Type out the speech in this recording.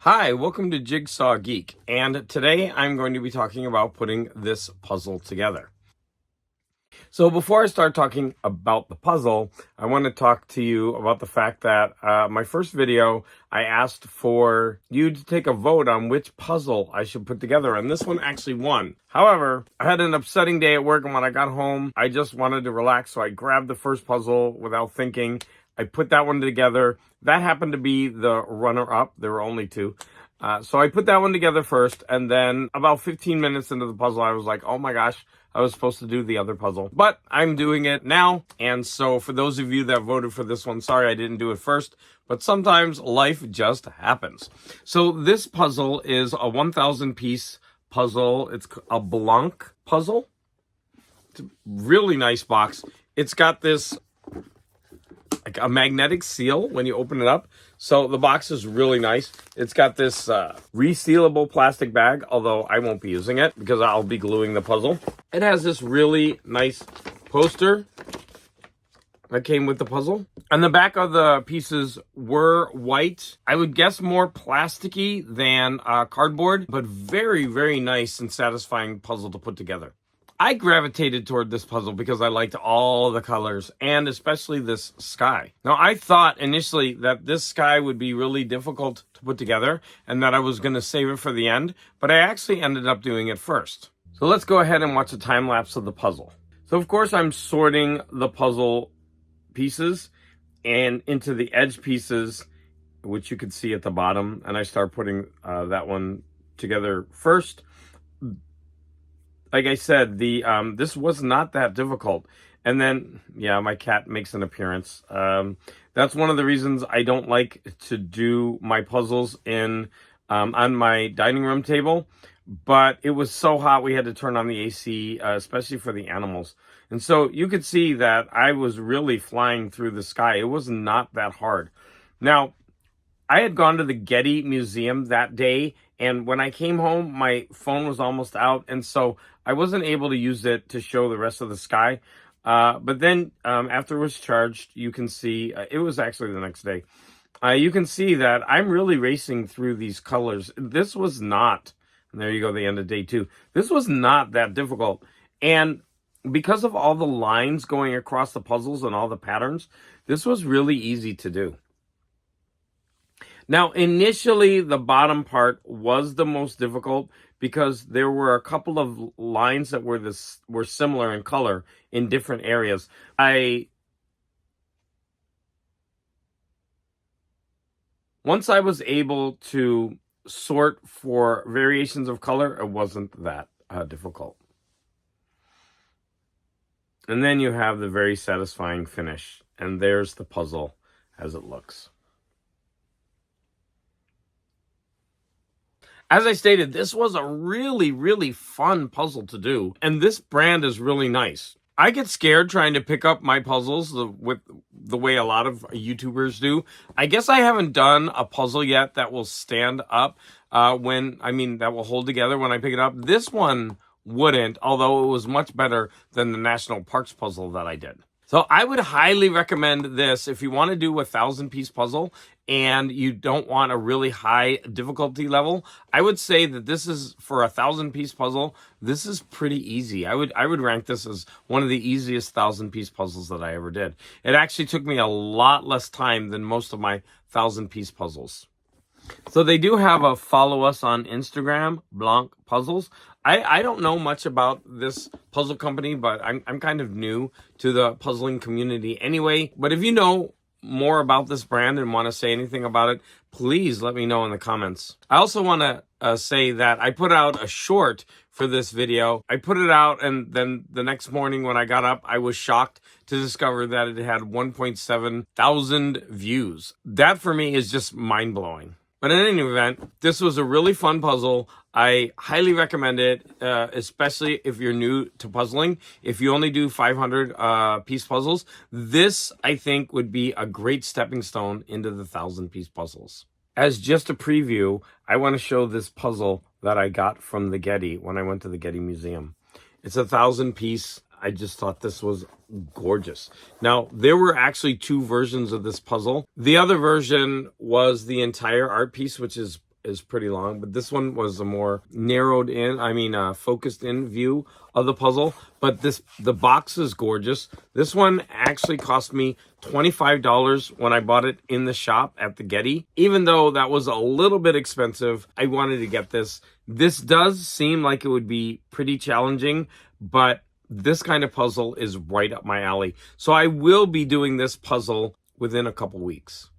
Hi, welcome to Jigsaw Geek, and today I'm going to be talking about putting this puzzle together. So before I start talking about the puzzle, I want to talk to you about the fact that my first video, I asked for you to take a vote on which puzzle I should put together, and this one actually won. However, I had an upsetting day at work, and when I got home, I just wanted to relax, so I grabbed the first puzzle without thinking. I put that one together. That happened to be the runner-up. There were only two. So I put that one together first, and then about 15 minutes into the puzzle, I was like, oh my gosh, I was supposed to do the other puzzle. But I'm doing it now, and so for those of you that voted for this one, sorry I didn't do it first, but sometimes life just happens. So this puzzle is a 1,000-piece puzzle. It's a Blanc puzzle. It's a really nice box. It's got this like a magnetic seal when you open it up. So the box is really nice. It's got this resealable plastic bag, although I won't be using it because I'll be gluing the puzzle. It has this really nice poster that came with the puzzle. And the back of the pieces were white. I would guess more plasticky than cardboard, but very, very nice and satisfying puzzle to put together. I gravitated toward this puzzle because I liked all the colors, and especially this sky. Now, I thought initially that this sky would be really difficult to put together and that I was going to save it for the end, but I actually ended up doing it first. So let's go ahead and watch a time lapse of the puzzle. So of course I'm sorting the puzzle pieces and into the edge pieces, which you can see at the bottom, and I start putting that one together first. Like I said, this was not that difficult. And then, yeah, my cat makes an appearance. That's one of the reasons I don't like to do my puzzles on my dining room table. But it was so hot, we had to turn on the AC, especially for the animals. And so you could see that I was really flying through the sky. It was not that hard. Now, I had gone to the Getty Museum that day, and when I came home, my phone was almost out, and so I wasn't able to use it to show the rest of the sky. But then after it was charged, you can see, it was actually the next day, you can see that I'm really racing through these colors. This was not, and there you go, the end of day 2. This was not that difficult. And because of all the lines going across the puzzles and all the patterns, this was really easy to do. Now, initially, the bottom part was the most difficult because there were a couple of lines that were similar in color in different areas. Once I was able to sort for variations of color, it wasn't that difficult. And then you have the very satisfying finish, and there's the puzzle as it looks. As I stated, this was a really, really fun puzzle to do, and this brand is really nice. I get scared trying to pick up my puzzles with the way a lot of YouTubers do. I guess I haven't done a puzzle yet that will stand up that will hold together when I pick it up. This one wouldn't, although it was much better than the National Parks puzzle that I did. So I would highly recommend this if you want to do a 1,000-piece puzzle and you don't want a really high difficulty level. I would say that this is, for a 1,000-piece puzzle, this is pretty easy. I would rank this as one of the easiest 1,000-piece puzzles that I ever did. It actually took me a lot less time than most of my 1,000-piece puzzles. So they do have a follow us on Instagram, Blanc Puzzles. I don't know much about this puzzle company, but I'm kind of new to the puzzling community anyway. But if you know more about this brand and want to say anything about it, please let me know in the comments. I also want to say that I put out a short for this video. I put it out, and then the next morning when I got up, I was shocked to discover that it had 1.7 thousand views. That for me is just mind-blowing. But in any event, this was a really fun puzzle. I highly recommend it, especially if you're new to puzzling. If you only do 500-piece puzzles, this, I think, would be a great stepping stone into the 1,000-piece puzzles. As just a preview, I want to show this puzzle that I got from the Getty when I went to the Getty Museum. It's a 1,000-piece. I just thought this was gorgeous. Now, there were actually 2 versions of this puzzle. The other version was the entire art piece, which is is pretty long, but this one was a more focused in view of the puzzle. But the box is gorgeous. This one actually cost me $25 when I bought it in the shop at the Getty. Even though that was a little bit expensive, I wanted to get this. This does seem like it would be pretty challenging, but this kind of puzzle is right up my alley. So I will be doing this puzzle within a couple weeks.